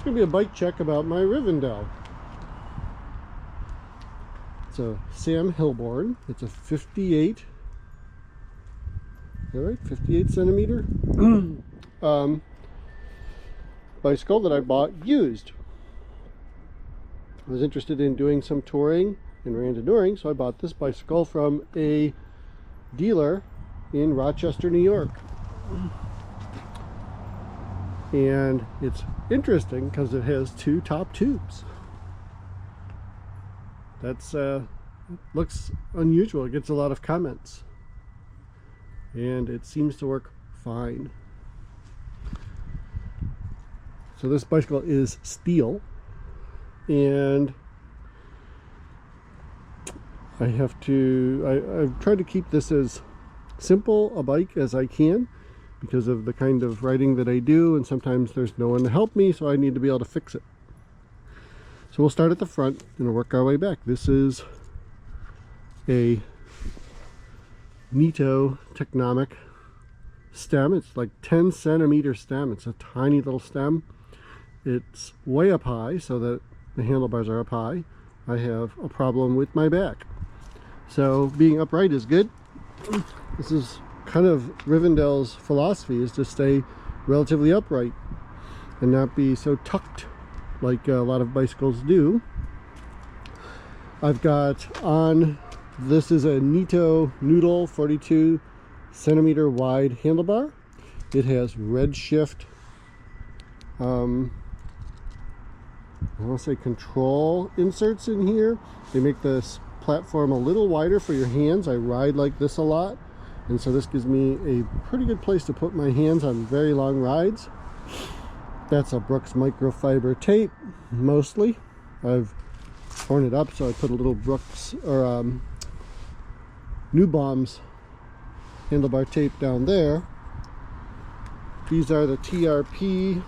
going to be a bike check about my Rivendell. It's a Sam Hillborne. It's a 58. Is that right? 58 centimeter bicycle that I bought used. I was interested in doing some touring and randonneuring, so I bought this bicycle from a dealer in Rochester, New York. And it's interesting because it has two top tubes. That's looks unusual. It gets a lot of comments, and it seems to work fine. So this bicycle is steel, and I've tried to keep this as simple a bike as I can because of the kind of riding that I do, and sometimes there's no one to help me, so I need to be able to fix it. So we'll start at the front and work our way back. This is a Nito Technomic stem. It's like 10 centimeter stem. It's a tiny little stem. It's way up high so that the handlebars are up high. I have a problem with my back, so being upright is good. This is kind of Rivendell's philosophy, is to stay relatively upright and not be so tucked like a lot of bicycles do. I've got on, this is a Nito Noodle 42 centimeter wide handlebar. It has red shift I want to say control inserts in here. They make this platform a little wider for your hands. I ride like this a lot, and so this gives me a pretty good place to put my hands on very long rides. That's a Brooks microfiber tape, mostly. I've torn it up, so I put a little Brooks or New Bombs handlebar tape down there. These are the TRP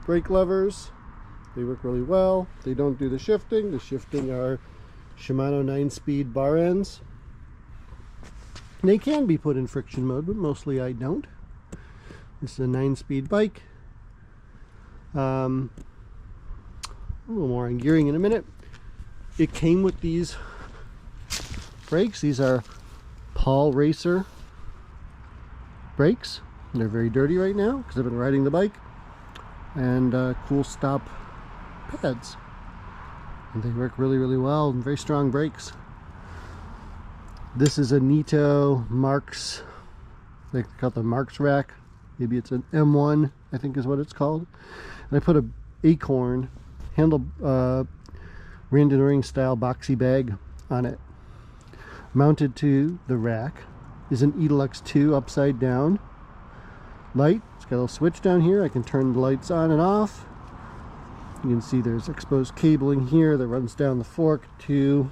brake levers. They work really well. They don't do the shifting. The shifting are Shimano 9-speed bar ends. They can be put in friction mode, but mostly I don't. This is a 9-speed bike. A little more on gearing in a minute. It came with these brakes. These are Paul Racer brakes. They're very dirty right now because I've been riding the bike. And cool stop pads. And they work really, really well, and very strong brakes. This is a Nito Marks, they call it the Marks rack. Maybe it's an M1, I think is what it's called. And I put a Acorn handle randonneuring style boxy bag on it. Mounted to the rack is an Edelux 2 upside down light. It's got a little switch down here. I can turn the lights on and off. You can see there's exposed cabling here that runs down the fork to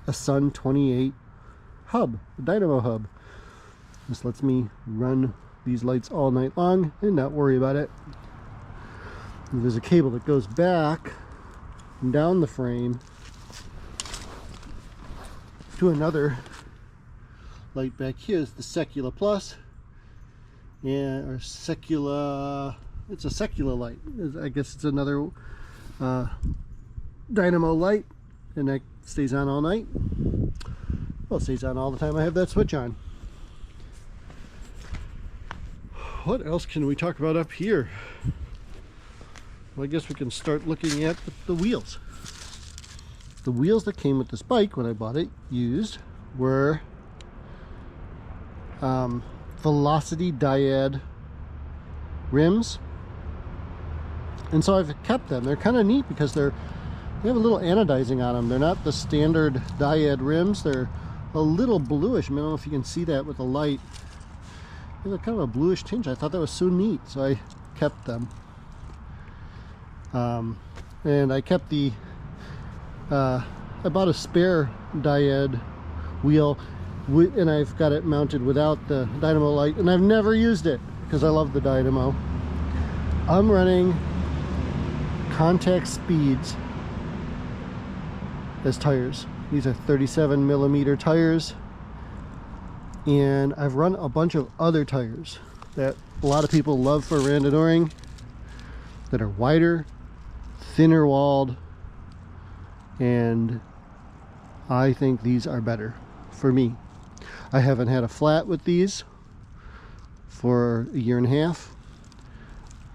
a Sun 28 hub, a dynamo hub. This lets me run these lights all night long and not worry about it. And there's a cable that goes back and down the frame to another light back here. Is the Secula Plus, and or Secula. It's a Secula light. I guess it's another dynamo light, and that stays on all night. Well, it stays on all the time I have that switch on. What else can we talk about up here? Well, I guess we can start looking at the wheels. The wheels that came with this bike when I bought it used were Velocity Dyad rims. And so I've kept them. They're kind of neat because they have a little anodizing on them. They're not the standard Dyad rims. They're a little bluish. I don't know if you can see that with the light. They're kind of a bluish tinge. I thought that was so neat, so I kept them. And I kept the I bought a spare Dyad wheel, and I've got it mounted without the dynamo light, and I've never used it because I love the dynamo. I'm running Contact Speeds as tires. These are 37 millimeter tires, and I've run a bunch of other tires that a lot of people love for randonneuring. that are wider, thinner walled, and I think these are better for me. I haven't had a flat with these for a year and a half,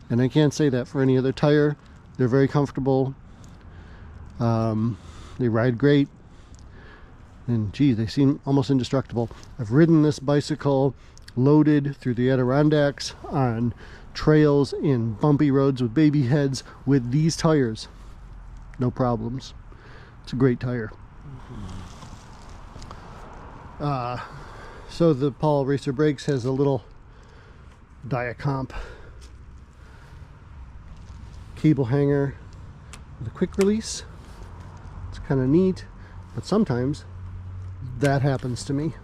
and I can't say that for any other tire. They're very comfortable. They ride great, and gee, they seem almost indestructible. I've ridden this bicycle loaded through the Adirondacks on trails in bumpy roads with baby heads with these tires. No problems. It's a great tire. So the Paul Racer Brakes has a little Diacomp cable hanger with a quick release. It's kind of neat, but sometimes that happens to me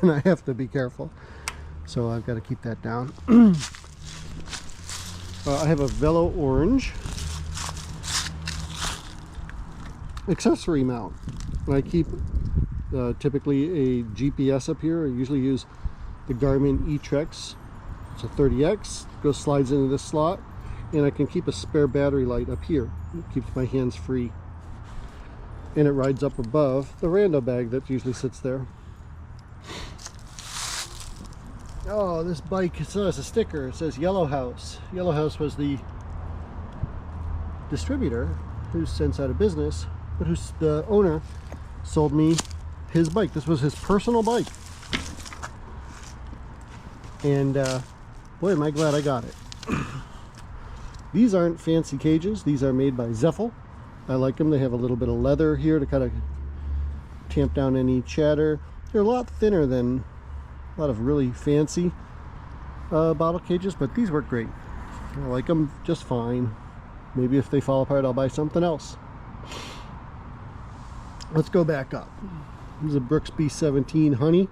and I have to be careful, so I've got to keep that down. I have a Velo Orange accessory mount. I keep typically a GPS up here. I usually use the Garmin E-Trex. It's a 30X. It slides into this slot, and I can keep a spare battery light up here. It keeps my hands free. And it rides up above the rando bag that usually sits there. Oh, this bike, it has a sticker. It says Yellow Haus. Yellow Haus was the distributor who's since out of business, but who's the owner sold me his bike. This was his personal bike. And boy, am I glad I got it. These aren't fancy cages. These are made by Zeffel. I like them. They have a little bit of leather here to kind of tamp down any chatter. They're a lot thinner than a lot of really fancy bottle cages, but these work great. I like them just fine. Maybe if they fall apart, I'll buy something else. Let's go back up. This is a Brooks B17 Honey.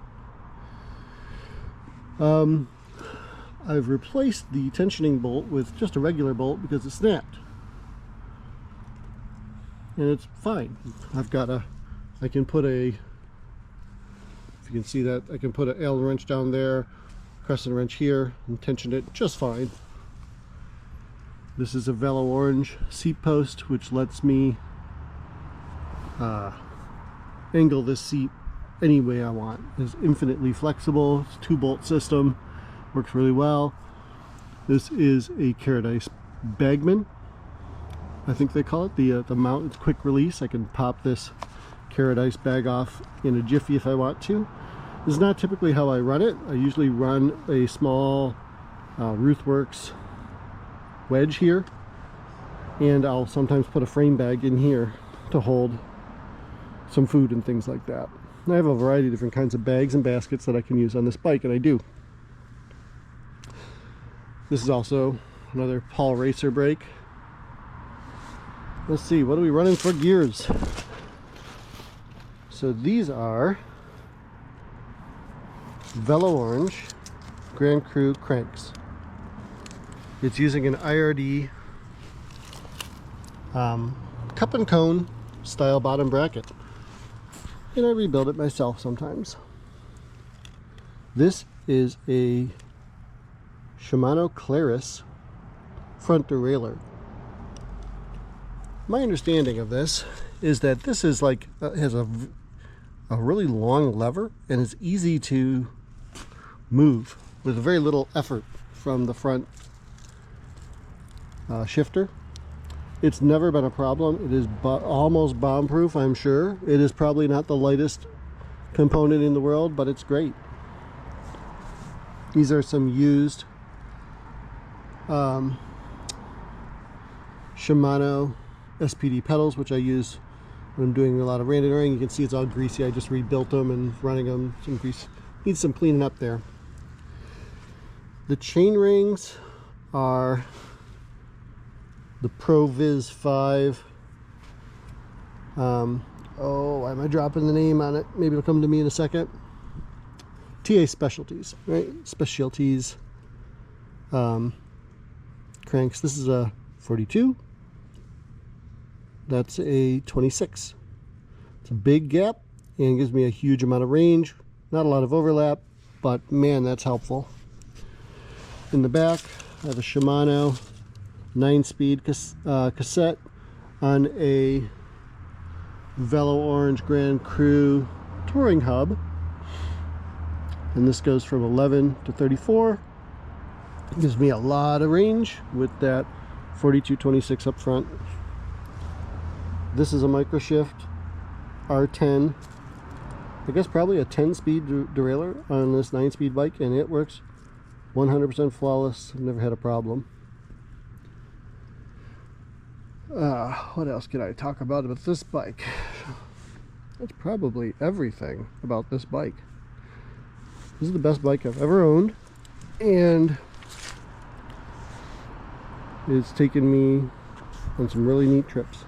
I've replaced the tensioning bolt with just a regular bolt because it snapped. And it's fine. I can put a, if you can see that, I can put an Allen wrench down there, crescent wrench here, and tension it just fine. This is a Velo Orange seat post, which lets me angle this seat any way I want. It's infinitely flexible. It's a 2-bolt system. Works really well. This is a Paradise Bagman, I think they call it. The mount is quick release. I can pop this Paradise bag off in a jiffy if I want to. This is not typically how I run it. I usually run a small Ruthworks wedge here, and I'll sometimes put a frame bag in here to hold some food and things like that. And I have a variety of different kinds of bags and baskets that I can use on this bike, and I do. This is also another Paul Racer brake. Let's see, what are we running for gears? So these are Velo Orange Grand Cru cranks. It's using an IRD cup and cone style bottom bracket, and I rebuild it myself sometimes. This is a Shimano Claris front derailleur. My understanding of this is that this is like has a really long lever and is easy to move with very little effort from the front shifter. It's never been a problem. It is almost bomb proof, I'm sure. It is probably not the lightest component in the world, but it's great. These are some used Shimano SPD pedals, which I use when I'm doing a lot of randonneuring. You can see it's all greasy. I just rebuilt them and running them. Some grease needs some cleaning up there. The chain rings are the Proviz 5. Oh, why am I dropping the name on it? Maybe it'll come to me in a second. TA Specialties, right? Specialties cranks. This is a 42. That's a 26. It's a big gap and gives me a huge amount of range. Not a lot of overlap, but man, that's helpful. In the back, I have a Shimano 9-speed cassette on a Velo Orange Grand Cru touring hub, and this goes from 11 to 34. It gives me a lot of range with that 4226 up front. This is a Microshift R10, I guess probably a 10-speed derailleur on this 9-speed bike, and it works 100% flawless. I've never had a problem. What else can I talk about this bike? That's probably everything about this bike. This is the best bike I've ever owned, and it's taken me on some really neat trips.